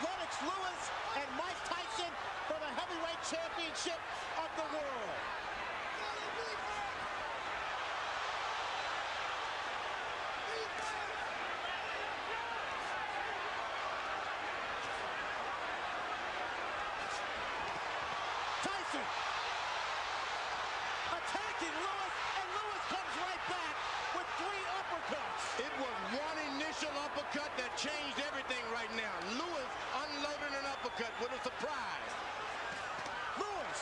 Lennoks Lewis and Mike Tyson for the heavyweight championship of the world. Tyson attacking Lewis, and Lewis comes right back with 3 uppercuts. It was one initial uppercut that changed everything right now. Lewis unloaded an uppercut with a surprise. Lewis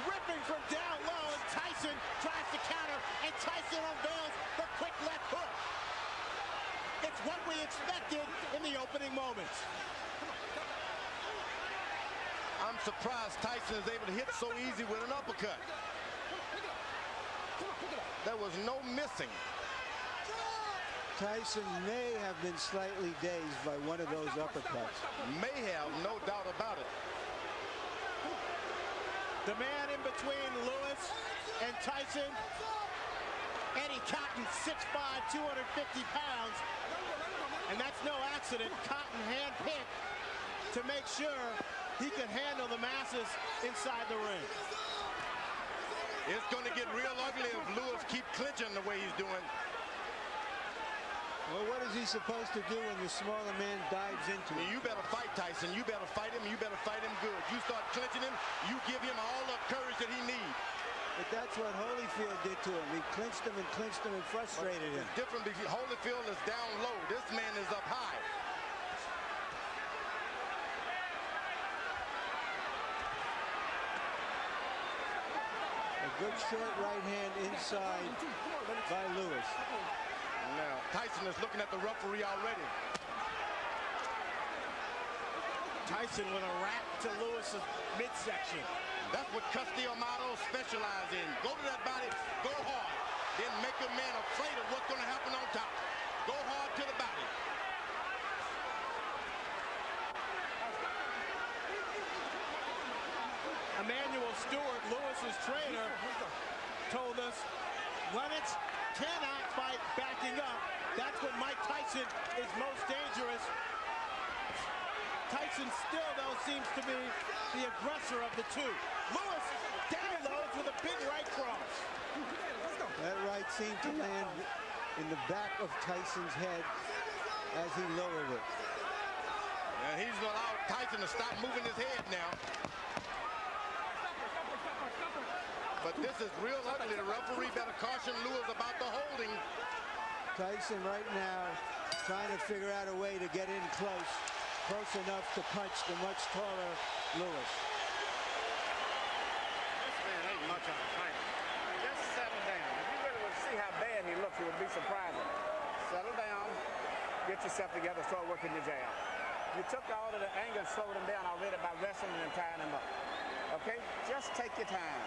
ripping from down low, and Tyson tries to counter, and Tyson unveils the quick left hook. It's what we expected in the opening moments. I'm surprised Tyson is able to hit so easy with an uppercut. There was no missing. Tyson may have been slightly dazed by one of those uppercuts. May have, no doubt about it. The man in between Lewis and Tyson, Eddie Cotton, 6'5", 250 pounds. And that's no accident. Cotton handpicked to make sure he could handle the masses inside the ring. It's going to get real ugly if Lewis keeps clinching the way he's doing. Well, what is he supposed to do when the smaller man dives into him? You better fight Tyson. You better fight him. You better fight him good. You start clinching him, you give him all the courage that he needs. But that's what Holyfield did to him. He clinched him and frustrated him. It's different because Holyfield is down low. This man is up high. A good short right hand inside by Lewis. Now, Tyson is looking at the referee already. Tyson with a wrap to Lewis's midsection. That's what Castillo specializes in. Go to that body, go hard. Then make a man afraid of what's going to happen on top. Go hard to the body. Emmanuel Stewart, Lewis's trainer, told us Lennox cannot fight backing up. That's when Mike Tyson is most dangerous. Tyson still, though, seems to be the aggressor of the two. Lewis downloads with a big right cross. That right seemed to land in the back of Tyson's head as he lowered it. And he's allowed Tyson to stop moving his head now. But this is real ugly. The referee better caution Lewis about the holding. Tyson right now trying to figure out a way to get in close enough to punch the much taller Lewis. This man ain't much of a fighter. Just settle down. If you really would see how bad he looks, it would be surprising. Settle down, get yourself together, start working your jab. You took all of the anger and slowed him down already by wrestling and tying him up. Okay? Just take your time.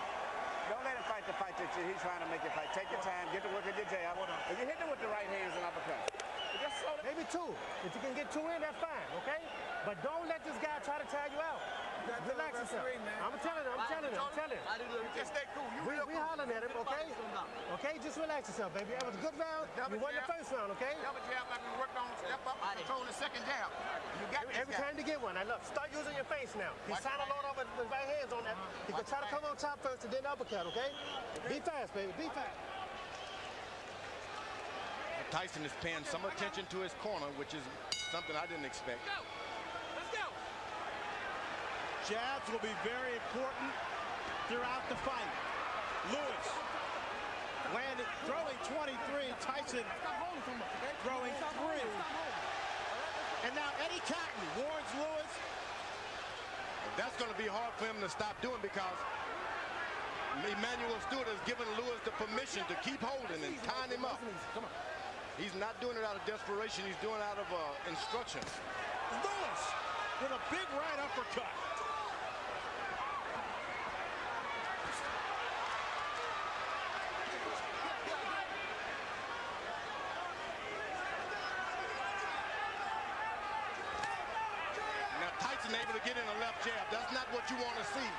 Don't let him fight the fight that he's trying to make you fight. Take your time, get to work at your jab. If you hit him with the right hands and uppercut, just slow down. Maybe 2. If you can get 2 in, that's fine, okay? But don't let this guy try to tag you out. Relax yourself. I'm telling him. Just stay cool. We hollering at him, okay? Okay, just relax yourself, baby. That was a good round. You won the first round, okay? Double jab like we worked on, step up, control the second jab. You got Every time you get one, I love. Start using your face now. He's trying to load up with his right hands on that. He can try to come on top first and then uppercut, okay? Be fast, baby. Be fast. Tyson is paying some attention to his corner, which is something I didn't expect. Let's go. Jabs will be very important throughout the fight. Lewis landed, throwing 23. Tyson throwing 3. And now Eddie Cotton warns Lewis. That's going to be hard for him to stop doing because Emmanuel Stewart has given Lewis the permission to keep holding and tying him up. He's not doing it out of desperation. He's doing it out of instruction. Lewis with a big right uppercut. Now Tyson able to get in a left jab. That's not what you want to see.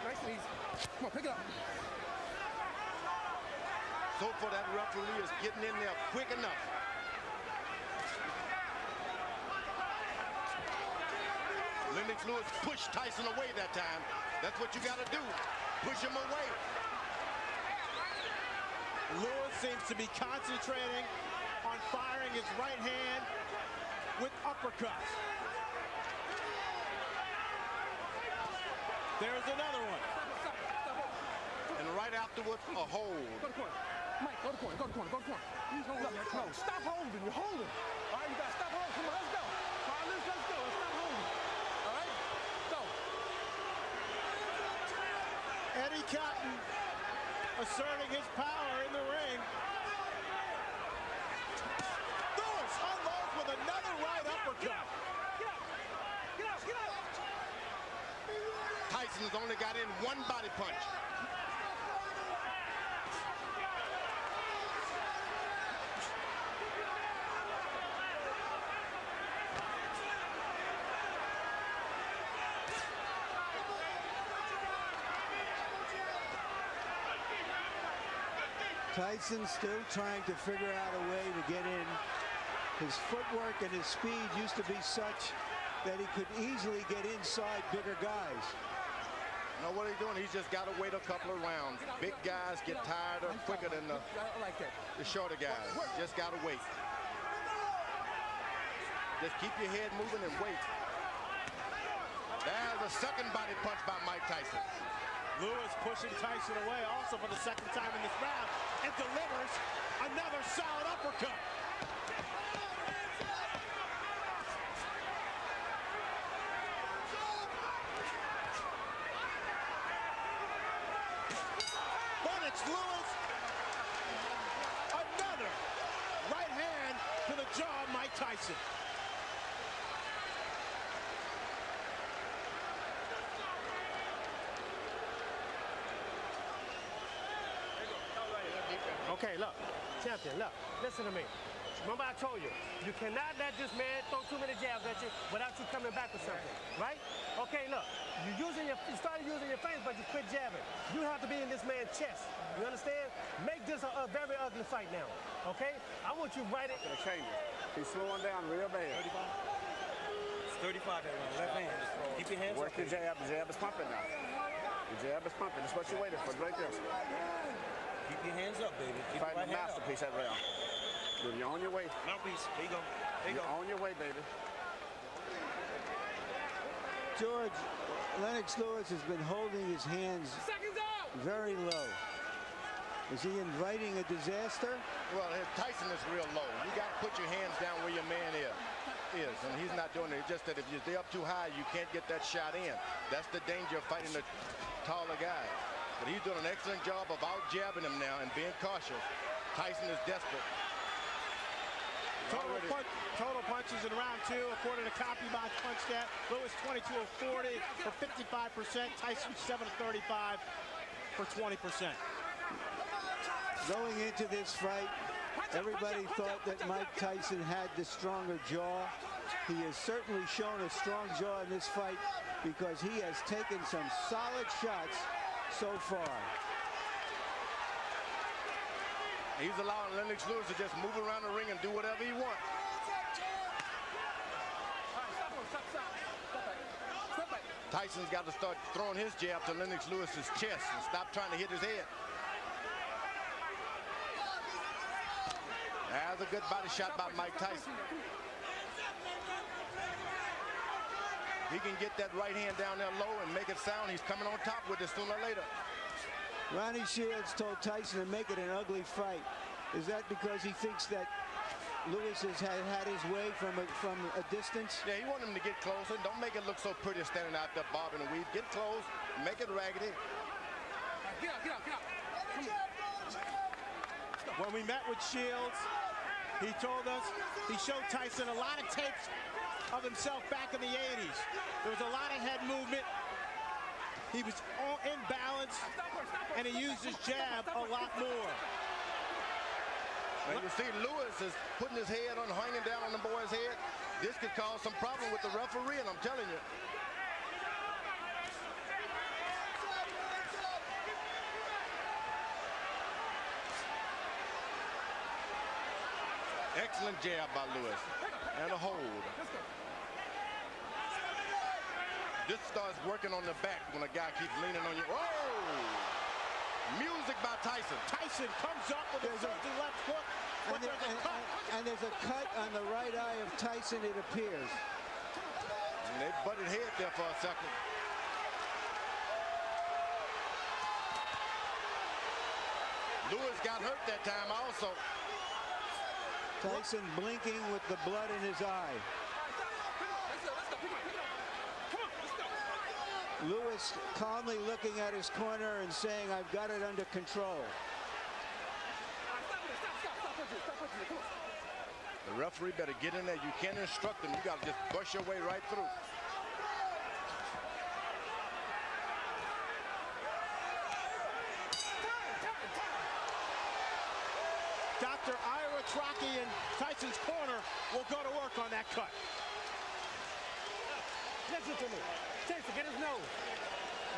Nice and easy. Come on, pick it up. So far, that referee is getting in there quick enough. Lennox Lewis pushed Tyson away that time. That's what you got to do. Push him away. Lewis seems to be concentrating on firing his right hand with uppercuts. There's another one. And right afterwards, a hold. Go to corner. Mike, go to corner, go to corner, go to corner. No, stop holding. You're holding. All right, you got to stop holding. Come on, let's go. All right, let's go. Let's stop holding. All right, go. Eddie Cotton asserting his power in the ring. Lewis unloads with another right uppercut. Get out. Tyson's only got in one body punch. Tyson still trying to figure out a way to get in. His footwork and his speed used to be such that he could easily get inside bigger guys. Now what he's doing, he's just got to wait a couple of rounds. Big guys get tired quicker than the shorter guys. Just got to wait. Just keep your head moving and wait. There's a second body punch by Mike Tyson. Lewis pushing Tyson away also for the second time in this round and delivers another solid uppercut. Lennox Lewis, another right hand to the jaw of Mike Tyson. Okay, look, champion, look, listen to me. Remember I told you, you cannot let this man throw too many jabs at you without you coming back with something, right? Okay, look, you started using your face, but you quit jabbing. You have to be in this man's chest. You understand? Make this a very ugly fight now, okay? I want you right at... He's slowing down real bad. 35. It's 35 that round. Left hand. Keep your hands Work up. the jab. The jab is pumping now. The jab is pumping. That's what you waited for, right there. Keep your hands up, baby. Keep Fighting your the right hand masterpiece up. that round. You're on your way. Mouthpiece. There you go. There you You're go. on your way, baby. George, Lennox Lewis has been holding his hands very low. Is he inviting a disaster? Well, Tyson is real low. You got to put your hands down where your man is, and he's not doing it. It's just that if you're up too high, you can't get that shot in. That's the danger of fighting the taller guy. But he's doing an excellent job of out-jabbing him now and being cautious. Tyson is desperate. Total punches in round two, according to CopyBox PunchStat. Lewis 22 of 40 for 55%. Tyson 7 of 35 for 20%. Going into this fight, everybody thought that Mike Tyson had the stronger jaw. He has certainly shown a strong jaw in this fight because he has taken some solid shots so far. He's allowing Lennox Lewis to just move around the ring and do whatever he wants. Tyson's got to start throwing his jab to Lennox Lewis's chest and stop trying to hit his head. That's a good body shot by Mike Tyson. He can get that right hand down there low and make it sound. He's coming on top with it sooner or later. Ronnie Shields told Tyson to make it an ugly fight. Is that because he thinks that Lewis has had his way from a distance? Yeah, he wants him to get closer. Don't make it look so pretty standing out there bobbing and weave. Get close, make it raggedy. Get out. When we met with Shields, he told us he showed Tyson a lot of tapes of himself back in the 80s. There was a lot of head movement. He was all in balance, and he used his jab a lot more. And you see Lewis is putting his head on, hanging down on the boy's head. This could cause some problem with the referee, and I'm telling you. Excellent jab by Lewis. And a hold. This starts working on the back when a guy keeps leaning on you. Oh! Music by Tyson. Tyson comes up with a surging left hook. And there's a cut on the right eye of Tyson, it appears. And they butted head there for a second. Lewis got hurt that time also. Tyson blinking with the blood in his eye. Lewis calmly looking at his corner and saying, I've got it under control. The referee better get in there. You can't instruct him. You got to just brush your way right through. Dr. Ira Trocchi in Tyson's corner will go to work on that cut. Listen to me. Tyson, get his nose.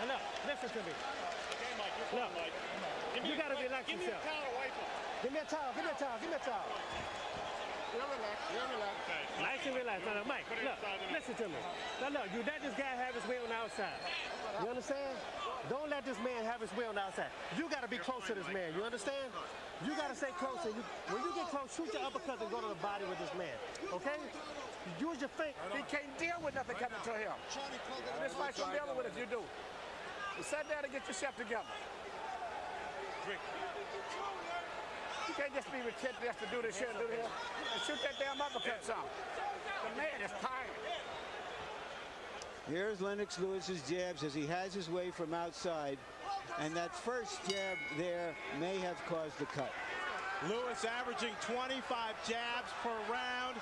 Now look, listen to me. Okay, Mike, you're Look, Mike. you got to relax Give me yourself. a towel to wipe him. Give me a towel, give me a towel, give me a towel. Okay. Nice and relaxed. Now, Mike, Put it look, inside the net. listen to me. Now, look, you let this guy have his way on the outside. You understand? Don't let this man have his way on the outside. You got to be close to this man. You understand? You got to stay close. When you get close, shoot your uppercuts and go to the body with this man. Okay? Use your feet. He can't deal with nothing coming to him. This fight's from dealing with if you do. You sit down and get yourself together. Drink. You can't just be retentive just to do this shit and do this. And shoot that damn uppercut some. The man is tired. Here's Lennox Lewis's jabs as he has his way from outside. And that first jab there may have caused the cut. Lewis averaging 25 jabs per round.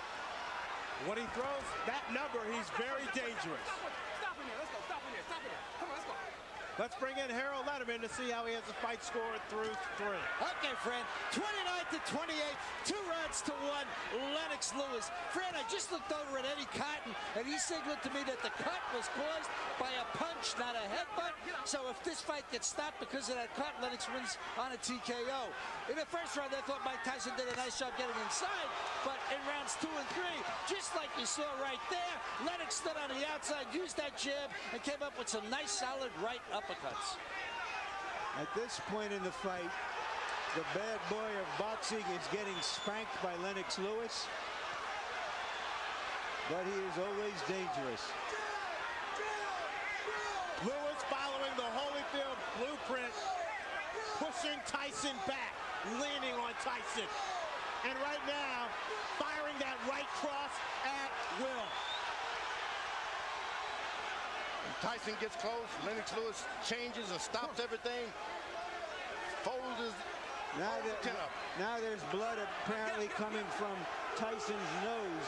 When he throws that number, he's very dangerous. Stop in there. Let's go. Stop in there. Stop in there. Come on, let's go. Let's bring in Harold Letterman to see how he has the fight scored through 3. Okay, Fran, 29-28, 2 rounds to 1, Lennox Lewis. Fran, I just looked over at Eddie Cotton, and he signaled to me that the cut was caused by a punch, not a headbutt. So if this fight gets stopped because of that cut, Lennox wins on a TKO. In the first round, I thought Mike Tyson did a nice job getting inside, but in rounds 2 and 3, just like you saw right there, Lennox stood on the outside, used that jab, and came up with some nice, solid right uppercuts. At this point in the fight, the bad boy of boxing is getting spanked by Lennox Lewis, but he is always dangerous. Lewis following the Holyfield blueprint, pushing Tyson back, leaning on Tyson. And right now, firing that right cross at will. Tyson gets close. Lennox Lewis changes and stops everything. Folds his chin up. Now there's blood apparently coming from Tyson's nose.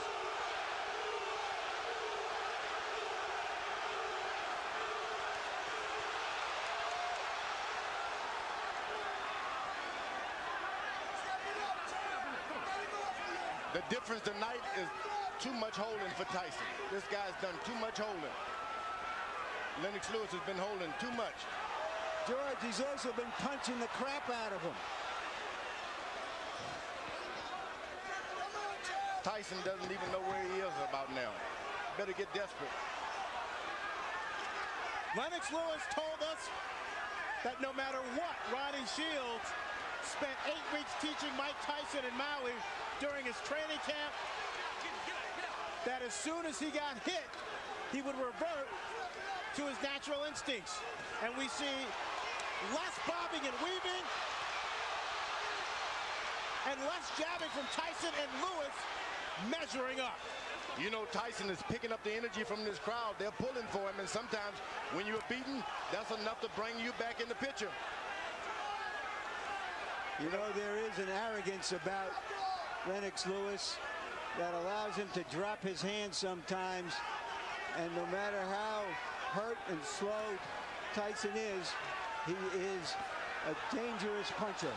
The difference tonight is too much holding for Tyson. This guy's done too much holding. Lennox Lewis has been holding too much. George, he's also been punching the crap out of him. Tyson doesn't even know where he is about now. Better get desperate. Lennox Lewis told us that no matter what, Ronnie Shields spent 8 weeks teaching Mike Tyson in Maui during his training camp, that as soon as he got hit, he would revert to his natural instincts. And we see less bobbing and weaving and less jabbing from Tyson, and Lewis measuring up. You know, Tyson is picking up the energy from this crowd. They're pulling for him, and sometimes when you're beaten, that's enough to bring you back in the picture. You know, there is an arrogance about Lennox Lewis that allows him to drop his hands sometimes, and no matter how hurt and slow Tyson is, he is a dangerous puncher.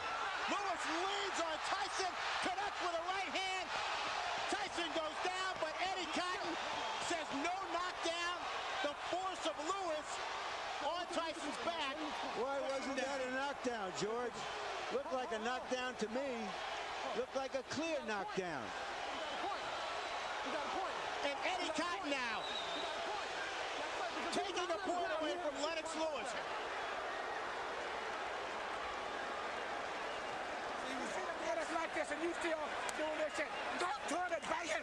Lewis leads on Tyson, connects with a right hand. Tyson goes down, but Eddie Cotton says no knockdown. The force of Lewis on Tyson's back. Why wasn't that a knockdown, George? Looked like a knockdown to me. looked like a clear knockdown. And Eddie Cotton now taking a point away from Lennox Lewis. Like this and you still doing this shit. Don't turn it, banging.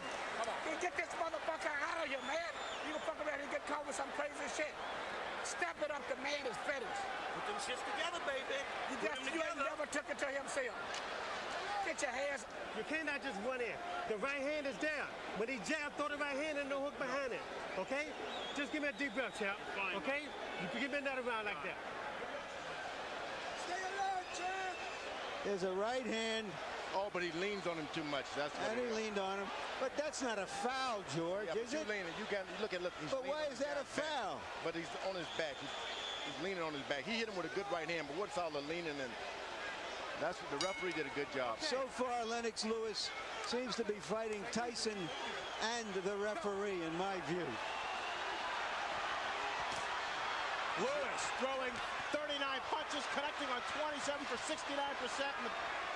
Get this motherfucker out of here, man. You can fuck around and get caught with some crazy shit. Step it up, the man is finished. Put them shits together, baby. You ain't never took it to himself. Get your hands. You cannot just run in. The right hand is there. When he jab, throw the right hand and the hook behind it. Okay? Just give me a deep breath, champ. Okay? You can give me another round like that. Stay alert, champ. There's a right hand. Oh, but he leans on him too much. That's what And he leaned on him. But that's not a foul, George, yeah, is it? Look. He's But why is that a foul? But he's on his back. He's leaning on his back. He hit him with a good right hand, but what's all the leaning and that's what the referee did a good job. So far, Lennox Lewis seems to be fighting Tyson and the referee, in my view. Lewis throwing 39 punches, connecting on 27 for 69%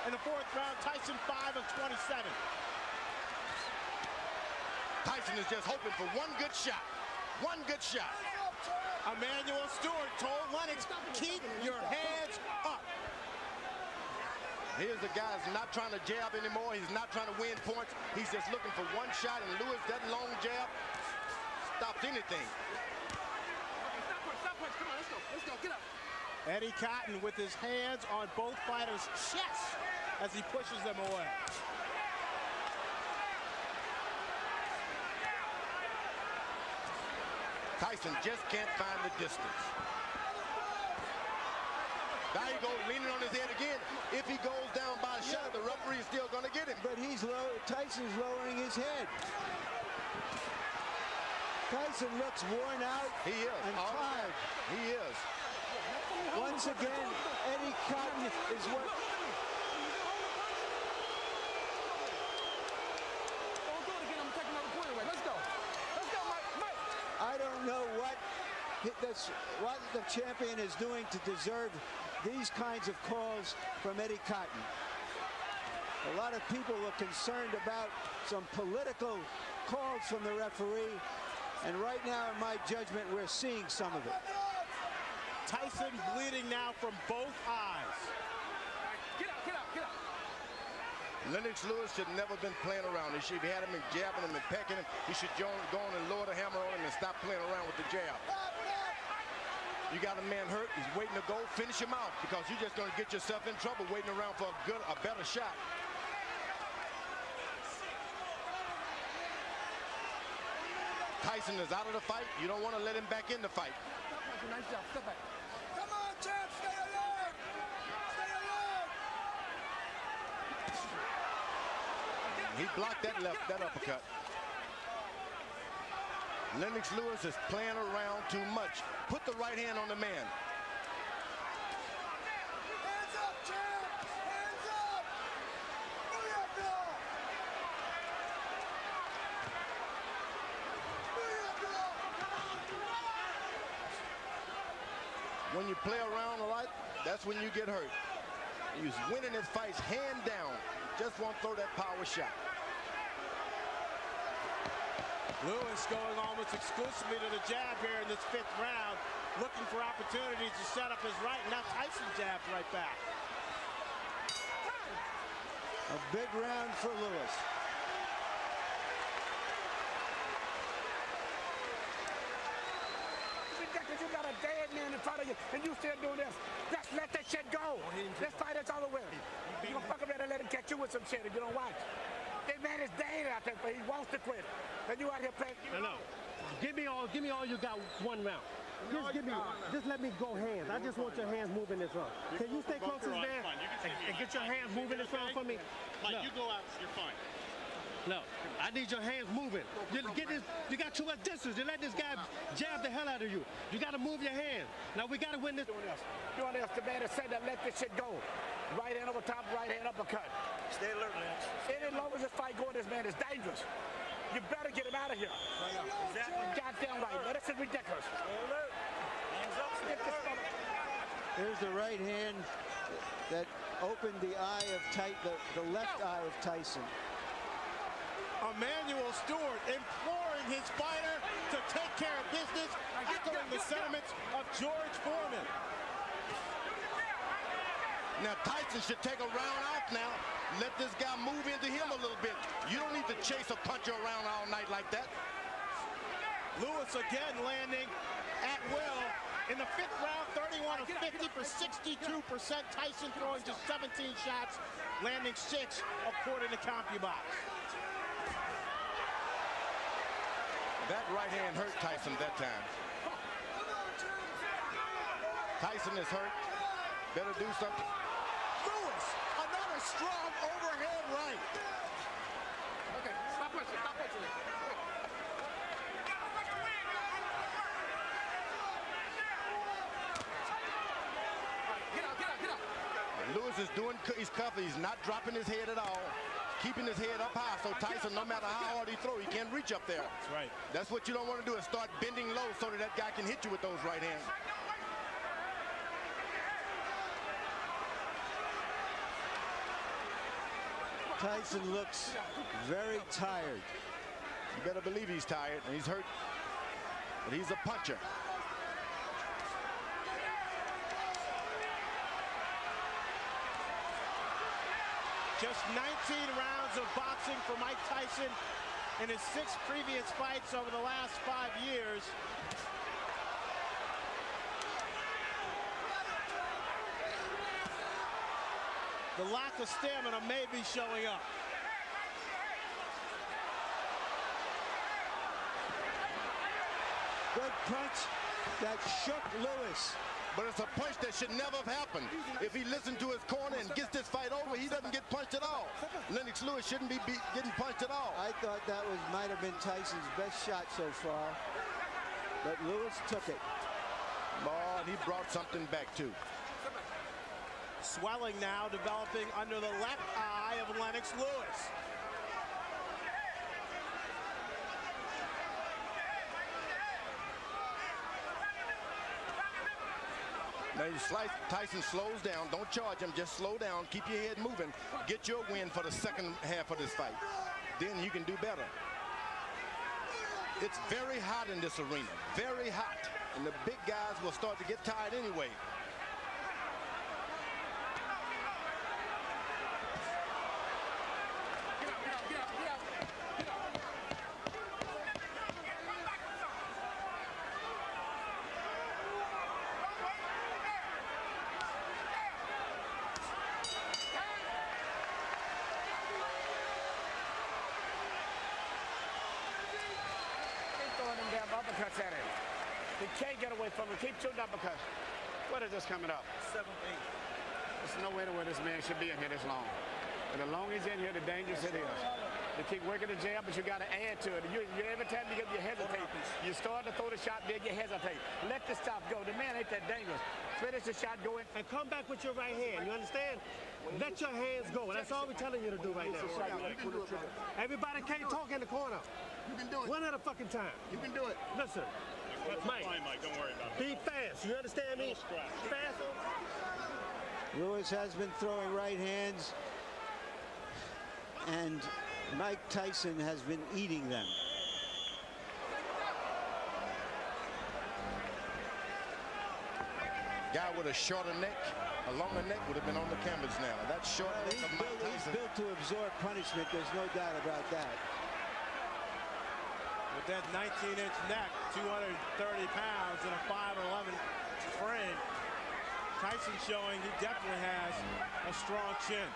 in the fourth round. Tyson 5 of 27. Tyson is just hoping for one good shot. One good shot. Emmanuel Stewart told Lennox, keep your hands up. Here's the guy who's not trying to jab anymore. He's not trying to win points. He's just looking for one shot, and Lewis, that long jab stops anything. Stop punch. Come on, let's go. Get up. Eddie Cotton with his hands on both fighters' chests as he pushes them away. Tyson just can't find the distance. Now he goes leaning on his head again. If he goes down by a shot, the referee is still going to get him. But Tyson's lowering his head. Tyson looks worn out He is. and tired. He is. Once again, Eddie Cotton is what... Don't do it again. I'm taking another point away. Let's go. Let's go, Mike. I don't know what the champion is doing to deserve these kinds of calls from Eddie Cotton. A lot of people were concerned about some political calls from the referee, and right now, in my judgment, we're seeing some of it. Tyson bleeding now from both eyes. Get up. Lennox Lewis should never been playing around. He should have had him and jabbing him and pecking him. He should go on and lower the hammer on him and stop playing around with the jab. You got a man hurt. He's waiting to go. Finish him out, because you're just going to get yourself in trouble waiting around for a better shot. Tyson is out of the fight. You don't want to let him back in the fight. Nice job. Step back. Come on, champ. Stay alert. Stay alert. He blocked that uppercut. Lennox Lewis is playing around too much. Put the right hand on the man. Hands up, champ. Hands up. When you play around a lot, that's when you get hurt. He's winning his fights hand down. Just won't throw that power shot. Lewis going almost exclusively to the jab here in this fifth round, looking for opportunities to set up his right. Now Tyson jabs right back. A big round for Lewis. You got a dead man in front of you, and you still doing this. Just let that shit go. This fight is all over. You gonna fuck around and let him catch you with some shit if you don't watch. That man is dead out there, but he wants to quit. And you out here playing. No. Give me all you got one round. Just let me go hands. I just want your hands moving this round. Can you stay close to this man and get your hands moving this round for me? Mike, you go out. You're fine. No, I need your hands moving. You got too much distance. You let this guy jab the hell out of you. You got to move your hands. Now we got to win this. Doing this, the man has said that let this shit go. Right hand over top, right hand uppercut. Stay alert, Lance. Any longer this fight going, this man is dangerous. You better get him out of here. Exactly. Goddamn right. Now, this is ridiculous. Stay alert. Hands up. Get this There's the right hand that opened the eye of the left eye of Tyson. Emmanuel Stewart imploring his fighter to take care of business, echoing the sentiments of George Foreman. Now Tyson should take a round off now. Let this guy move into him a little bit. You don't need to chase a puncher around all night like that. Lewis again landing at will. In the 5th round, 31 of 50 for 62%. Tyson throwing just 17 shots, landing 6 according to CompuBox. That right hand hurt Tyson that time. Tyson is hurt. Better do something. Lewis, another strong overhand right. Okay, stop pushing, stop pushing. Get out, get out, get out. Lewis is doing, he's covered. He's not dropping his head at all. Keeping his head up high, so Tyson, no matter how hard he throws, he can't reach up there. That's right. That's what you don't want to do, is start bending low so that guy can hit you with those right hands. Tyson looks very tired. You better believe he's tired, and he's hurt, but he's a puncher. Just 19 rounds of boxing for Mike Tyson in his 6 previous fights over the last 5 years. The lack of stamina may be showing up. Good punch that shook Lewis. But it's a punch that should never have happened. If he listened to his corner and gets this fight over, he doesn't get punched at all. Lennox Lewis shouldn't be getting punched at all. I thought that might have been Tyson's best shot so far, but Lewis took it. Boy, he brought something back too. Swelling now developing under the left eye of Lennox Lewis. Now Tyson slows down. Don't charge him. Just slow down. Keep your head moving. Get your win for the second half of this fight. Then you can do better. It's very hot in this arena. Very hot. And the big guys will start to get tired anyway. Uppercuts at him. He can't get away from him. Keep shooting uppercuts. What is this coming up? 7-8. There's no way to where this man should be in here this long. And the longer he's in here, the dangerous it is. You keep working the jab, but you got to add to it. Every time you hesitate, you start to throw the shot, then you hesitate. Let the stop go. The man ain't that dangerous. Finish the shot, go in. And come back with your right hand. You understand? Let your hands go. That's all we're telling you to do right now. Everybody can't talk in the corner. You can do it. One at a fucking time. You can do it. Listen, Mike, Don't worry about it. be fast. You understand me? Fast. Lewis has been throwing right hands, and Mike Tyson has been eating them. Guy with a shorter neck, a longer neck would have been on the canvas now. That short neck of Mike He's Tyson. built to absorb punishment. There's no doubt about that. With that 19-inch neck, 230 pounds and a 5'11" frame, Tyson showing he definitely has a strong chin.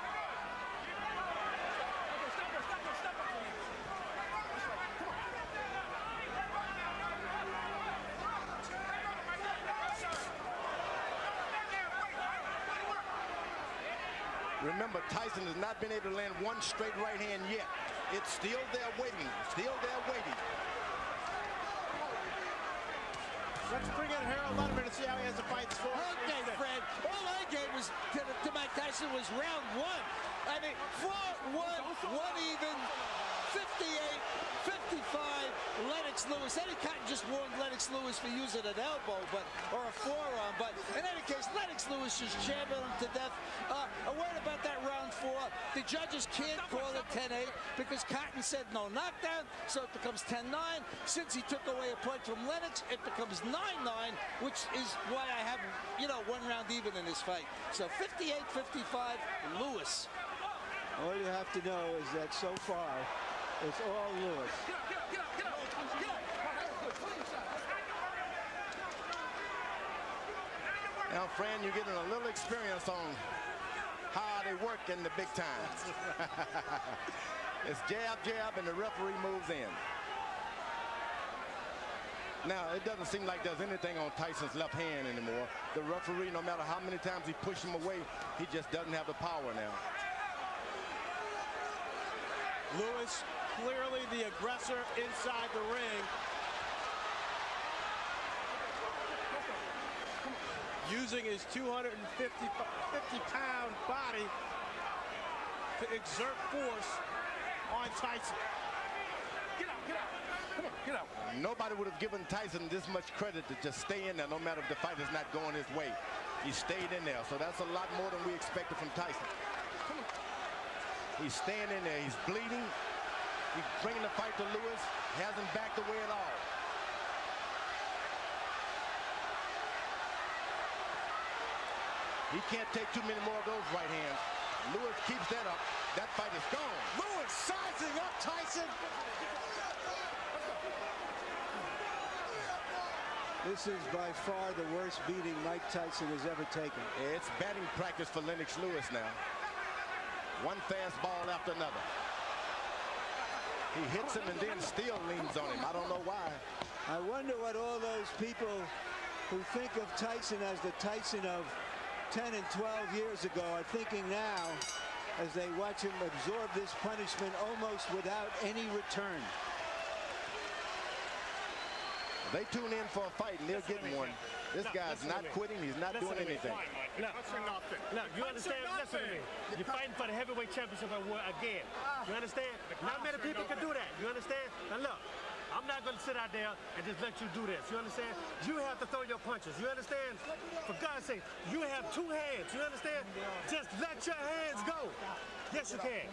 Remember, Tyson has not been able to land one straight right hand yet. It's still there waiting. Still there waiting. Let's bring in Harold Letterman to see how he has the fight score. Okay, Fred. All I gave was to Mike Tyson was round 1. I mean, 4-1, 1 even, 58-55, Lennox Lewis. Eddie Cotton just warned Lennox Lewis for using an elbow, or a forearm. But in any case, Lennox Lewis just chambered him to death. A word about that round 4. The judges can't call it 10-8 because Cotton said no knockdown, so it becomes 10-9. Since he took away a point from Lennox, it becomes 9-9, which is why I have, one round even in this fight. So 58-55, Lewis. All you have to know is that so far, it's all Lewis. Now, Fran, you're getting a little experience on how they work in the big times. It's jab, jab, and the referee moves in. Now, it doesn't seem like there's anything on Tyson's left hand anymore. The referee, no matter how many times he pushes him away, he just doesn't have the power now. Lewis, clearly the aggressor inside the ring. Using his 250-pound body to exert force on Tyson. Get out, get out. Come on, get out. Nobody would have given Tyson this much credit to just stay in there, no matter if the fight is not going his way. He stayed in there, so that's a lot more than we expected from Tyson. He's staying in there. He's bleeding. He's bringing the fight to Lewis. Hasn't backed away at all. He can't take too many more of those right hands. Lewis keeps that up. That fight is gone. Lewis sizing up Tyson. This is by far the worst beating Mike Tyson has ever taken. It's batting practice for Lennox Lewis now. One fastball after another. He hits him and then still leans on him. I don't know why. I wonder what all those people who think of Tyson as the Tyson of 10 and 12 years ago are thinking now as they watch him absorb this punishment almost without any return. They tune in for a fight and they're getting one. This guy's not quitting. He's not doing anything. Look, you understand? Listen to me. You're fighting for the heavyweight championship again. You understand? Not many people can do that. You understand? Now look, I'm not going to sit out there and just let you do this. You understand? You have to throw your punches. You understand? For God's sake, you have 2 hands. You understand? Just let your hands go. Yes, you can.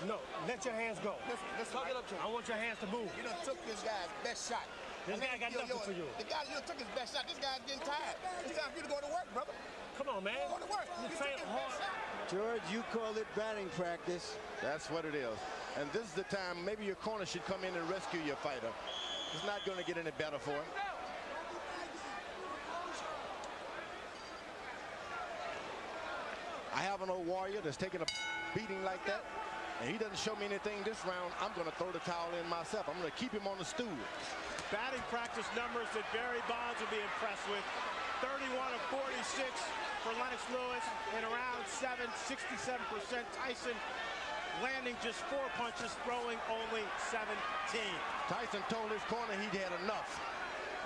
No, let your hands go. Let's talk it up to him. I want your hands to move. You done took this guy's best shot. This guy got nothing for you. The guy, you took his best shot. This guy's getting tired. It's time for you to go to work, brother. Come on, man. Go to work. You You train took his hard. best shot. George, you called it batting practice. That's what it is. And this is the time maybe your corner should come in and rescue your fighter. It's not going to get any better for him. I have an old warrior that's taking a beating like that, and he doesn't show me anything this round. I'm going to throw the towel in myself. I'm going to keep him on the stool. Batting practice numbers that Barry Bonds will be impressed with. 31 of 46 for Lennox Lewis in around 67%. Tyson landing just 4 punches, throwing only 17. Tyson told his corner he'd had enough.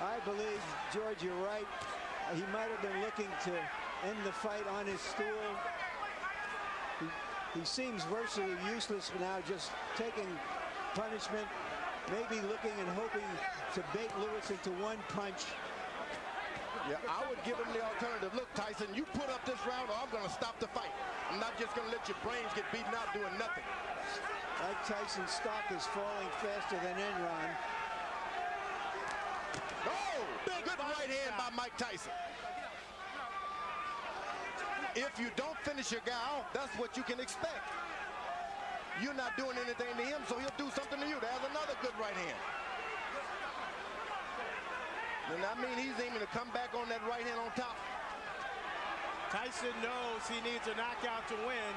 I believe, George, you're right. He might have been looking to end the fight on his stool. He seems virtually useless now, just taking punishment, maybe looking and hoping to bait Lewis into 1 punch. Yeah, I would give him the alternative. Look, Tyson, you put up this round or I'm going to stop the fight. I'm not just going to let your brains get beaten out doing nothing. Mike Tyson's stock is falling faster than Enron. Oh, good right hand by Mike Tyson. If you don't finish your guy off, that's what you can expect. You're not doing anything to him, so he'll do something to you. There's another good right hand. And I mean, he's aiming to come back on that right hand on top. Tyson knows he needs a knockout to win.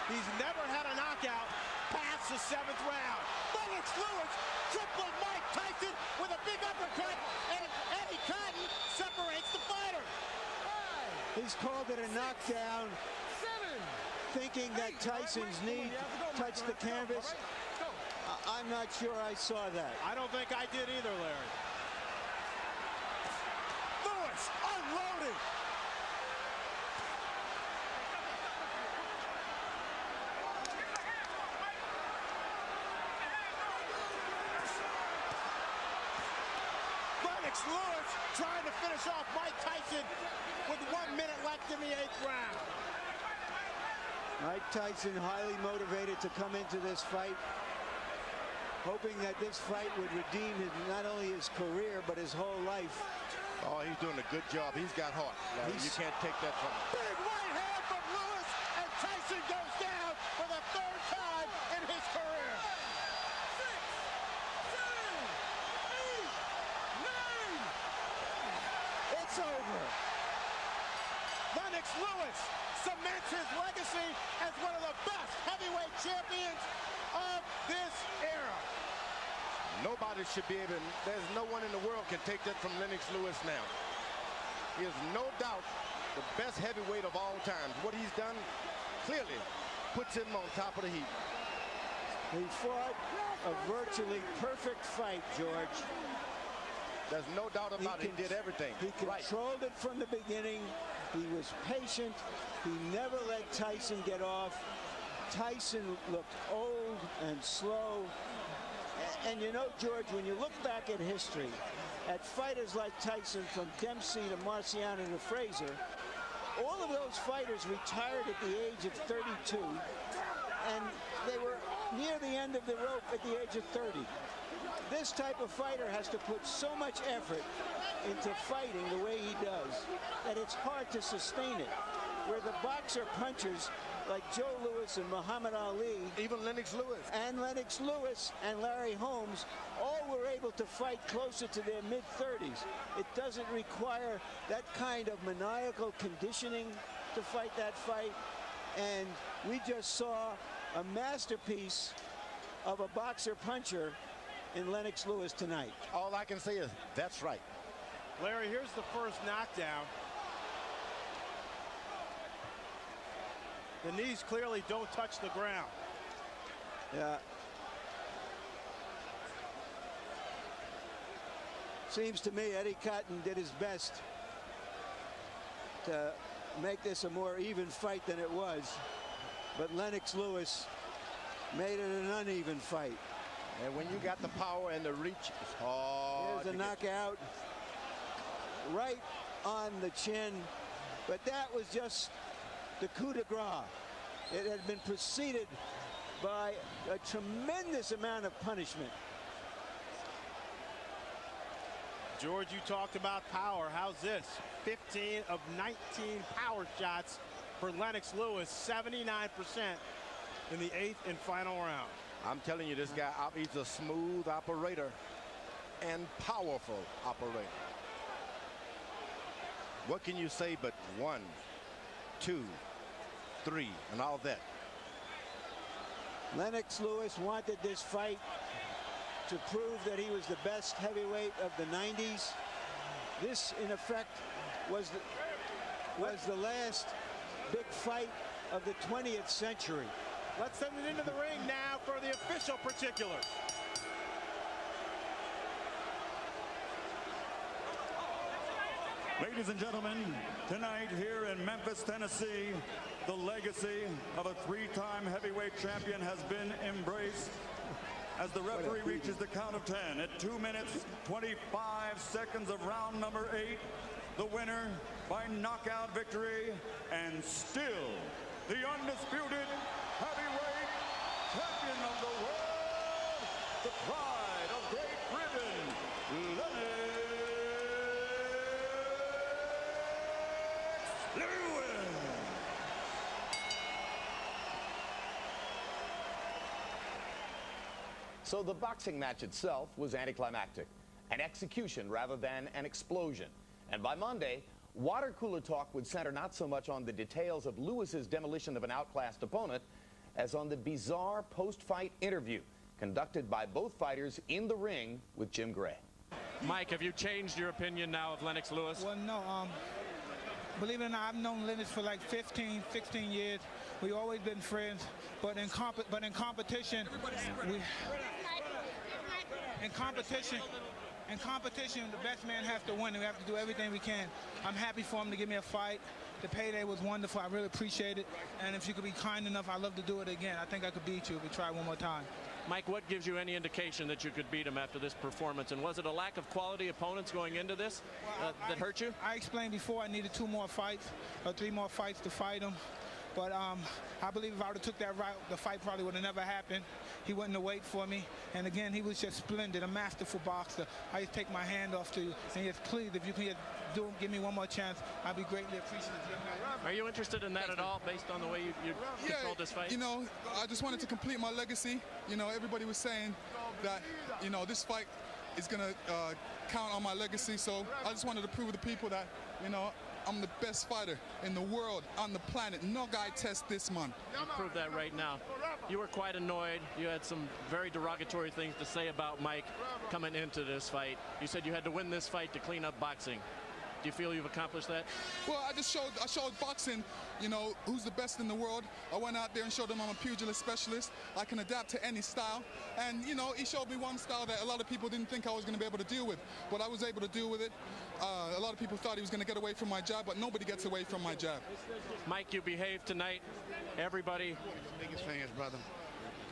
He's never had a knockout past the 7th round. Lennox Lewis tripling Mike Tyson with a big uppercut, and Eddie Cotton separates the fighter. He's called it a knockdown, thinking that Tyson's knee touched the canvas. I'm not sure I saw that. I don't think I did either, Larry. Lewis unloading. Lennox Lewis trying to finish off Mike Tyson with 1 minute left in the 8th round. Mike Tyson highly motivated to come into this fight, hoping that this fight would redeem not only his career, but his whole life. Oh, he's doing a good job. He's got heart. You can't take that from him. Big right hand from Lewis, and Tyson goes down for the 3rd time in his career. 6, 7, 8, 9. It's over. Lennox Lewis cements his legacy as one of the best heavyweight champions of this era. Nobody should be able, there's no one in the world can take that from Lennox Lewis now. He is no doubt the best heavyweight of all time. What he's done clearly puts him on top of the heap. He fought a virtually perfect fight, George. There's no doubt about it. He did everything. He controlled it from the beginning. He was patient. He never let Tyson get off. Tyson looked old and slow. And you know, George, when you look back at history, at fighters like Tyson, from Dempsey to Marciano to Frazier, all of those fighters retired at the age of 32, and they were near the end of the rope at the age of 30. This type of fighter has to put so much effort into fighting the way he does that it's hard to sustain it. Where the boxer punchers like Joe Louis and Muhammad Ali, even Lennox Lewis and Larry Holmes, all were able to fight closer to their mid-30s. It doesn't require that kind of maniacal conditioning to fight that fight. And we just saw a masterpiece of a boxer puncher in Lennox Lewis tonight. All I can say is that's right. Larry, here's the first knockdown. The knees clearly don't touch the ground. Yeah. Seems to me Eddie Cotton did his best to make this a more even fight than it was. But Lennox Lewis made it an uneven fight. And when you got the power and the reach, it's hard. Here's a knockout right on the chin. But that was just the coup de grace. It had been preceded by a tremendous amount of punishment. George, you talked about power. How's this? 15 of 19 power shots for Lennox Lewis, 79% in the 8th and final round. I'm telling you, this guy, he's a smooth operator and powerful operator. What can you say but 1, 2, 3, and all that? Lennox Lewis wanted this fight to prove that he was the best heavyweight of the 90s. This, in effect, was the last big fight of the 20th century. Let's send it into the ring now for the official particulars. Ladies and gentlemen, tonight here in Memphis, Tennessee, the legacy of a 3-time heavyweight champion has been embraced as the referee reaches the count of 10 at 2 minutes, 25 seconds of round number 8. The winner by knockout victory, and still the undisputed heavyweight champion of the world, the pride of Great Britain, Lennox Lewis. So the boxing match itself was anticlimactic, an execution rather than an explosion. And by Monday, water cooler talk would center not so much on the details of Lewis's demolition of an outclassed opponent as on the bizarre post-fight interview conducted by both fighters in the ring with Jim Gray. Mike, have you changed your opinion now of Lennox Lewis? Well, no. Believe it or not, I've known Lennox for like 15, 16 years. We've always been friends, but in competition, in competition, the best man has to win. We have to do everything we can. I'm happy for him to give me a fight. The payday was wonderful. I really appreciate it. And if you could be kind enough, I'd love to do it again. I think I could beat you if we try one more time. Mike, what gives you any indication that you could beat him after this performance? And was it a lack of quality opponents going into this that hurt you? I explained before I needed 2 more fights or 3 more fights to fight him. But I believe if I would have took that route, the fight probably would have never happened. He wouldn't have waited for me. And again, he was just splendid, a masterful boxer. I just take my hand off to you. And just please, if you can give me one more chance, I'd be greatly appreciative. Are you interested in that at all, based on the way you controlled this fight? You know, I just wanted to complete my legacy. You know, everybody was saying that, you know, this fight is going to count on my legacy. So I just wanted to prove to the people that, you know, I'm the best fighter in the world, on the planet. No guy tests this, man. You proved that right now. You were quite annoyed. You had some very derogatory things to say about Mike coming into this fight. You said you had to win this fight to clean up boxing. Do you feel you've accomplished that? Well, I showed boxing, you know, who's the best in the world. I went out there and showed them I'm a pugilist specialist. I can adapt to any style. And, you know, he showed me one style that a lot of people didn't think I was going to be able to deal with. But I was able to deal with it. A lot of people thought he was going to get away from my jab, but nobody gets away from my jab. Mike, you behaved tonight. Everybody. Biggest fans, brother.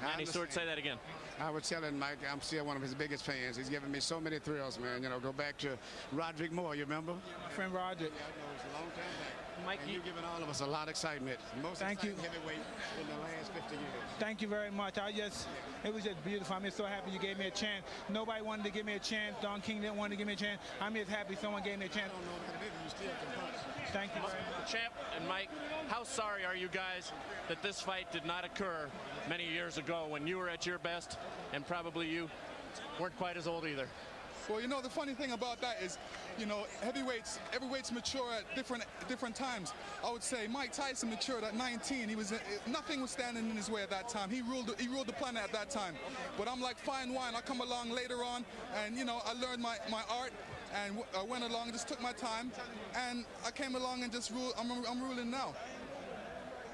Manny Stewart, say that again. I was telling Mike, I'm still one of his biggest fans. He's given me so many thrills, man. You know, go back to Roderick Moore, you remember? My friend Roderick. Yeah, I know, it's a long time back. Mike, and you've given all of us a lot of excitement. Most exciting heavyweight in the last 50 years. Thank you very much. It was just beautiful. I'm just so happy you gave me a chance. Nobody wanted to give me a chance. Don King didn't want to give me a chance. I'm just happy someone gave me a chance. I don't know what it is. You still can punch. Thank you very much. Champ and Mike, how sorry are you guys that this fight did not occur many years ago when you were at your best and probably you weren't quite as old either? Well, you know, the funny thing about that is, you know, heavyweights mature at different times. I would say Mike Tyson matured at 19. Nothing was standing in his way at that time. He ruled the planet at that time. But I'm like fine wine. I come along later on, and you know, I learned my art, and I went along, just took my time, and I came along and just ruled. I'm ruling now.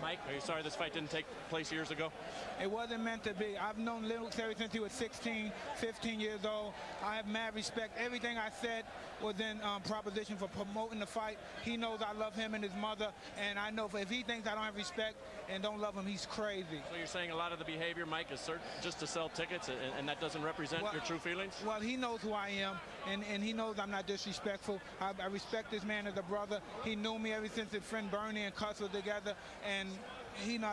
Mike, are you sorry this fight didn't take place years ago? It wasn't meant to be. I've known Lennokс ever since he was 16, 15 years old. I have mad respect. Everything I said was in proposition for promoting the fight. He knows I love him and his mother, and I know if he thinks I don't have respect and don't love him, he's crazy. So you're saying a lot of the behavior, Mike, is just to sell tickets, and that doesn't represent your true feelings? Well, he knows who I am, and he knows I'm not disrespectful. I respect this man as a brother. He knew me ever since his friend Bernie and Cuss were together, and he knows